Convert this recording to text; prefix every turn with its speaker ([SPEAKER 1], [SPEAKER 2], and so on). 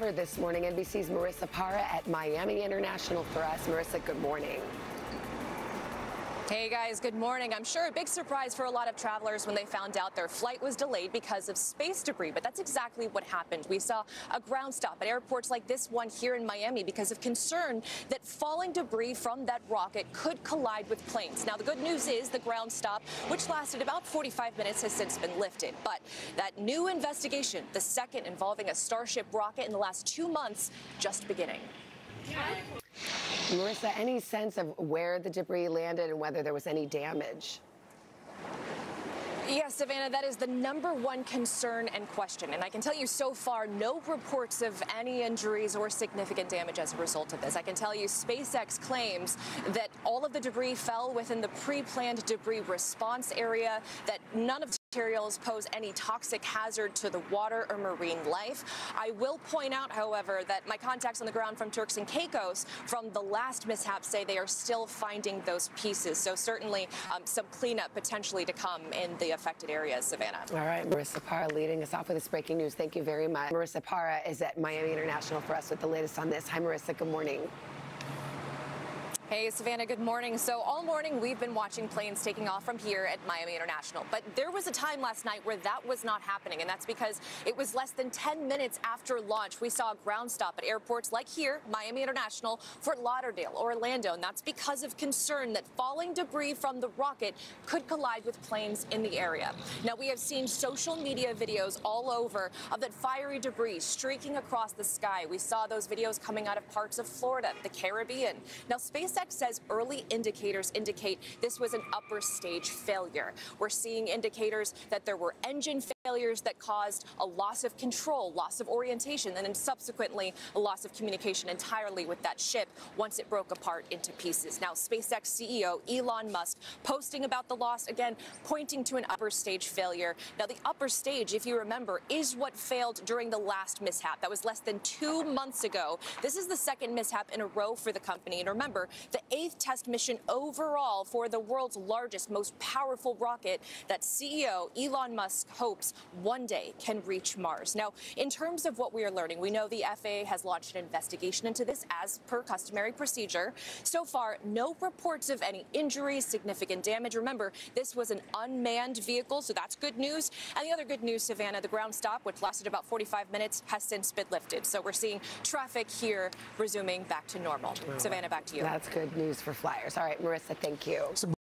[SPEAKER 1] This morning, NBC's Marissa Parra at Miami International for us. Marissa, good morning.
[SPEAKER 2] Hey guys, good morning. I'm sure a big surprise for a lot of travelers when they found out their flight was delayed because of space debris, but that's exactly what happened. We saw a ground stop at airports like this one here in Miami because of concern that falling debris from that rocket could collide with planes. Now, the good news is the ground stop, which lasted about 45 minutes, has since been lifted. But that new investigation, the second involving a Starship rocket in the last 2 months, just beginning.
[SPEAKER 1] Marissa, any sense of where the debris landed and whether there was any damage?
[SPEAKER 2] Yes, Savannah, that is the #1 concern and question. And I can tell you so far, no reports of any injuries or significant damage as a result of this. I can tell you SpaceX claims that all of the debris fell within the pre-planned debris response area, that none of the materials pose any toxic hazard to the water or marine life. I will point out, however, that my contacts on the ground from Turks and Caicos from the last mishap say they are still finding those pieces. So certainly some cleanup potentially to come in the affected areas, Savannah.
[SPEAKER 1] All right, Marissa Parra leading us off with this breaking news. Thank you very much. Marissa Parra is at Miami International for us with the latest on this. Hi, Marissa. Good morning.
[SPEAKER 2] Hey, Savannah, good morning. So all morning we've been watching planes taking off from here at Miami International. But there was a time last night where that was not happening, and that's because it was less than 10 minutes after launch. We saw a ground stop at airports like here, Miami International, Fort Lauderdale, Orlando, and that's because of concern that falling debris from the rocket could collide with planes in the area. Now, we have seen social media videos all over of that fiery debris streaking across the sky. We saw those videos coming out of parts of Florida, the Caribbean. Now, SpaceX says early indicators indicate this was an upper stage failure. We're seeing indicators that there were engine failures that caused a loss of control, loss of orientation, and then subsequently a loss of communication entirely with that ship once it broke apart into pieces. Now, SpaceX CEO Elon Musk posting about the loss, again, pointing to an upper stage failure. Now, the upper stage, if you remember, is what failed during the last mishap. That was less than 2 months ago. This is the second mishap in a row for the company. And remember, the 8th test mission overall for the world's largest, most powerful rocket that CEO Elon Musk hopes one day can reach Mars. Now, in terms of what we are learning, we know the FAA has launched an investigation into this as per customary procedure. So far, no reports of any injuries, significant damage. Remember, this was an unmanned vehicle, so that's good news. And the other good news, Savannah, the ground stop, which lasted about 45 minutes, has since been lifted. So we're seeing traffic here resuming back to normal. Savannah, back to you.
[SPEAKER 1] That's good news for flyers. All right, Marissa, thank you.